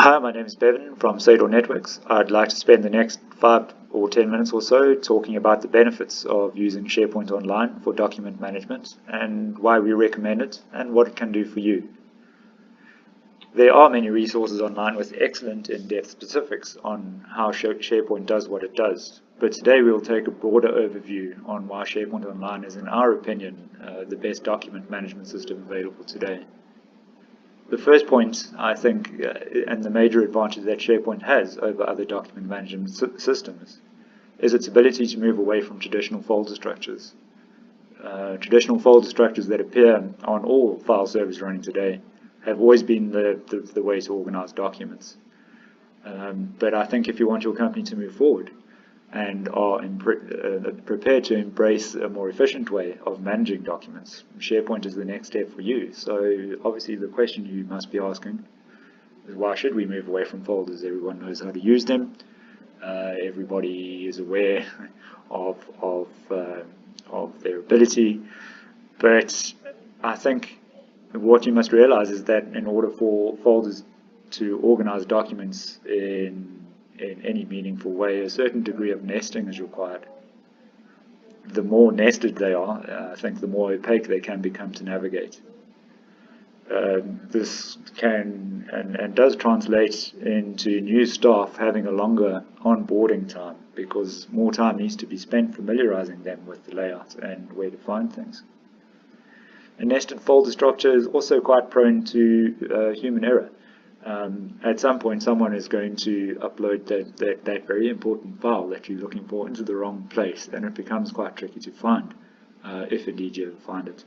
Hi, my name is Bevan from Sador Networks. I'd like to spend the next 5 or 10 minutes or so talking about the benefits of using SharePoint Online for document management and why we recommend it and what it can do for you. There are many resources online with excellent in-depth specifics on how SharePoint does what it does, but today we'll take a broader overview on why SharePoint Online is, in our opinion, the best document management system available today. The first point, I think, and the major advantage that SharePoint has over other document management systems is its ability to move away from traditional folder structures. Traditional folder structures that appear on all file servers running today have always been the way to organize documents. But I think if you want your company to move forward and are prepared to embrace a more efficient way of managing documents, SharePoint is the next step for you. So obviously the question you must be asking is, why should we move away from folders? Everyone knows how to use them. Everybody is aware of their ability. But I think what you must realize is that in order for folders to organize documents in any meaningful way, a certain degree of nesting is required. The more nested they are, I think the more opaque they can become to navigate. This can and does translate into new staff having a longer onboarding time, because more time needs to be spent familiarizing them with the layout and where to find things. A nested folder structure is also quite prone to human error. At some point someone is going to upload that very important file that you're looking for into the wrong place, and it becomes quite tricky to find, if indeed you ever find it.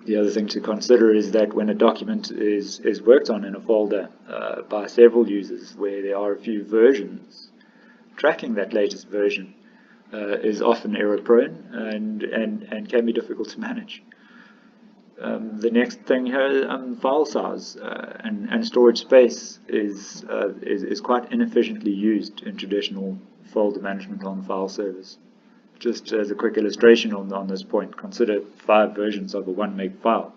The other thing to consider is that when a document is worked on in a folder by several users where there are a few versions, tracking that latest version is often error prone and can be difficult to manage. The next thing here, file size and storage space is quite inefficiently used in traditional folder management on file servers. Just as a quick illustration on this point, consider 5 versions of a 1 meg file.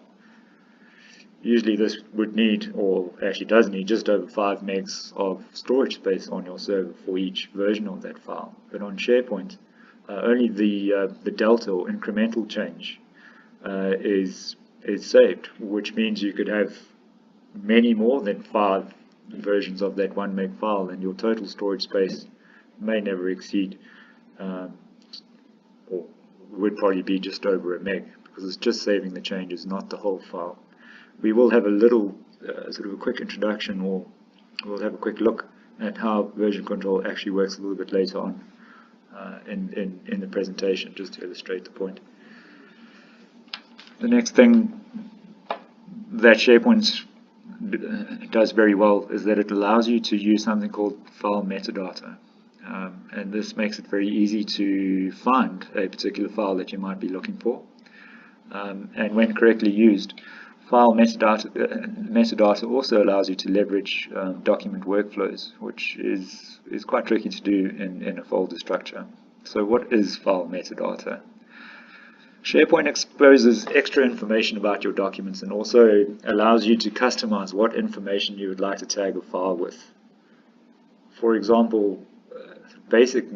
Usually this would need, or actually does need, just over 5 megs of storage space on your server for each version of that file. But on SharePoint, only the delta or incremental change is saved, which means you could have many more than 5 versions of that 1 meg file, and your total storage space may never exceed, or would probably be just over a meg, because it's just saving the changes, not the whole file. We will have a little sort of a quick introduction, or we'll have a quick look at how version control actually works a little bit later on in the presentation, just to illustrate the point. The next thing that SharePoint does very well is that it allows you to use something called file metadata, and this makes it very easy to find a particular file that you might be looking for, and when correctly used, file metadata also allows you to leverage document workflows, which is quite tricky to do in a folder structure. So what is file metadata? SharePoint exposes extra information about your documents and also allows you to customize what information you would like to tag a file with. For example, basic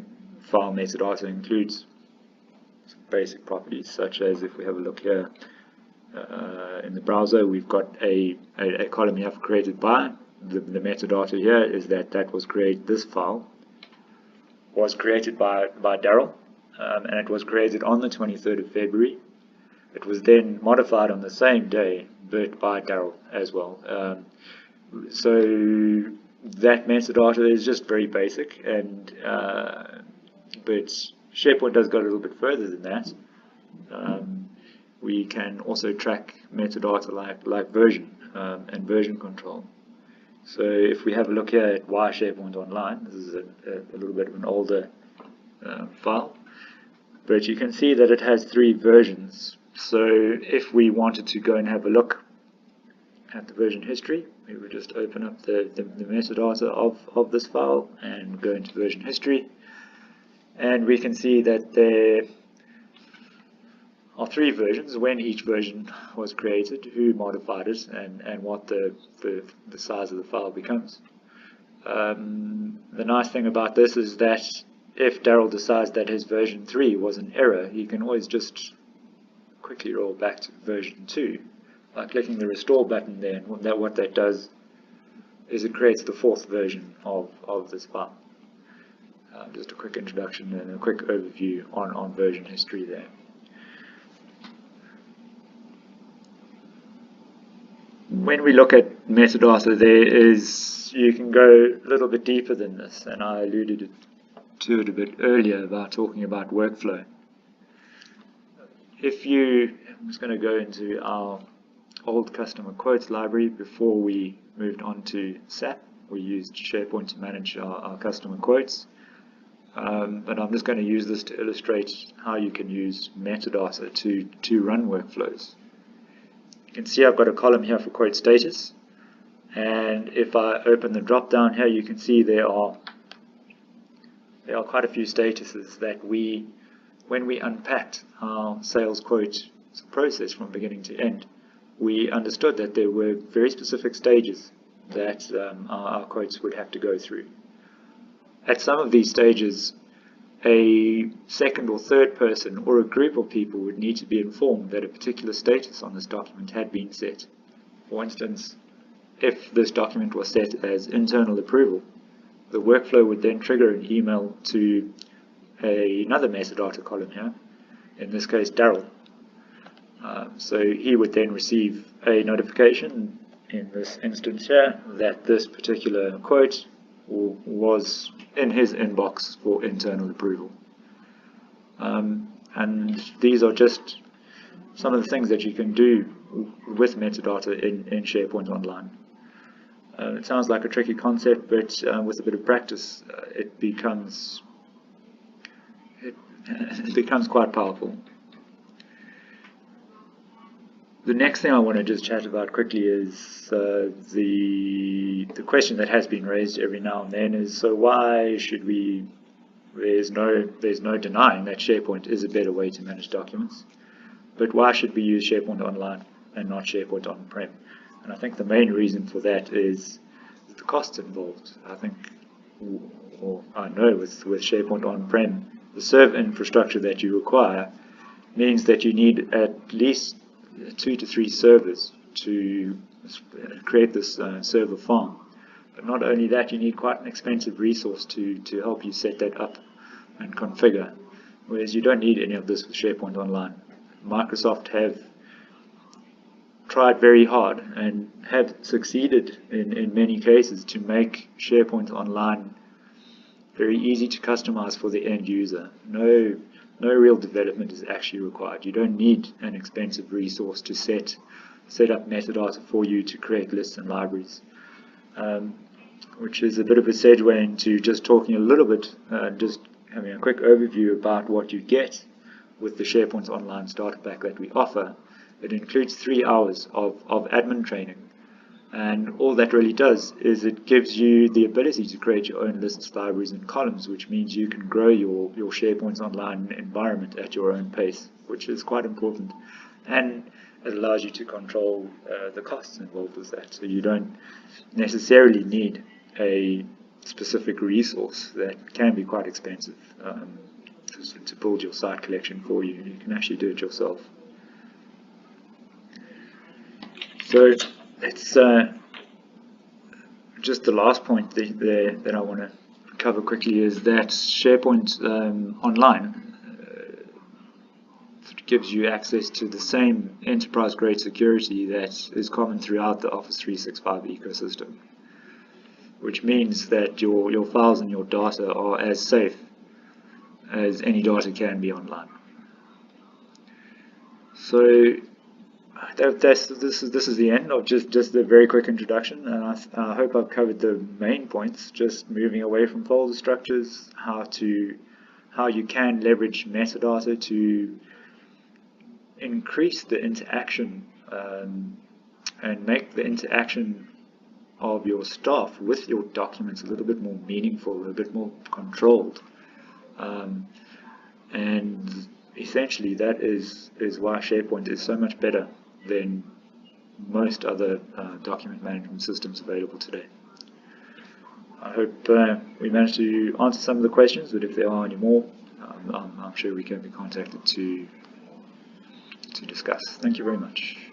file metadata includes some basic properties, such as, if we have a look here in the browser, we've got a column you have created by. The metadata here is that was created, this file was created by Daryl. And it was created on the 23rd of February. It was then modified on the same day, but by Daryl as well. So that metadata is just very basic, and but SharePoint does go a little bit further than that. We can also track metadata like version and version control. So if we have a look here at why SharePoint Online, this is a little bit of an older file. But you can see that it has 3 versions. So if we wanted to go and have a look at the version history, we would just open up the metadata of this file and go into version history, and we can see that there are 3 versions, when each version was created, who modified it, and what the size of the file becomes. The nice thing about this is that if Daryl decides that his version 3 was an error, he can always just quickly roll back to version 2 by clicking the restore button there, and what that does is it creates the 4th version of this file. Just a quick introduction and a quick overview on version history there. When we look at metadata, you can go a little bit deeper than this, and I alluded to it a bit earlier about talking about workflow. I'm just going to go into our old customer quotes library. Before we moved on to SAP, we used SharePoint to manage our customer quotes. But I'm just going to use this to illustrate how you can use metadata to run workflows. You can see I've got a column here for quote status, and if I open the drop down here, you can see there are quite a few statuses that when we unpacked our sales quote process from beginning to end, we understood that there were very specific stages that our quotes would have to go through. At some of these stages, a second or third person or a group of people would need to be informed that a particular status on this document had been set. For instance, if this document was set as internal approval, the workflow would then trigger an email to another metadata column here, in this case Daryl. So he would then receive a notification, in this instance here, that this particular quote was in his inbox for internal approval. And these are just some of the things that you can do with metadata in SharePoint Online. It sounds like a tricky concept, but with a bit of practice, it becomes quite powerful. The next thing I want to just chat about quickly is the question that has been raised every now and then is, so why should we? There's no denying that SharePoint is a better way to manage documents, but why should we use SharePoint Online and not SharePoint On-Prem? And I think the main reason for that is the costs involved. I think, or I know with SharePoint On-Prem, the server infrastructure that you require means that you need at least 2 to 3 servers to create this server farm. But not only that, you need quite an expensive resource to help you set that up and configure, whereas you don't need any of this with SharePoint Online. Microsoft have tried very hard and have succeeded in many cases to make SharePoint Online very easy to customize for the end user. No real development is actually required. You don't need an expensive resource to set up metadata for you to create lists and libraries, which is a bit of a segue into just talking a little bit, just having a quick overview about what you get with the SharePoint Online starter pack that we offer. It includes 3 hours of admin training, and all that really does is it gives you the ability to create your own lists, libraries and columns, which means you can grow your SharePoint Online environment at your own pace, which is quite important, and it allows you to control the costs involved with that. So you don't necessarily need a specific resource that can be quite expensive to build your site collection for you. You can actually do it yourself. So it's just the last point there that I want to cover quickly is that SharePoint Online gives you access to the same enterprise-grade security that is common throughout the Office 365 ecosystem, which means that your files and your data are as safe as any data can be online. So this is the end of just a very quick introduction, and I hope I've covered the main points. Just moving away from folder structures, how you can leverage metadata to increase the interaction and make the interaction of your staff with your documents a little bit more meaningful, a bit more controlled, and essentially that is why SharePoint is so much better than most other document management systems available today. I hope we managed to answer some of the questions, but if there are any more, I'm sure we can be contacted to discuss. Thank you very much.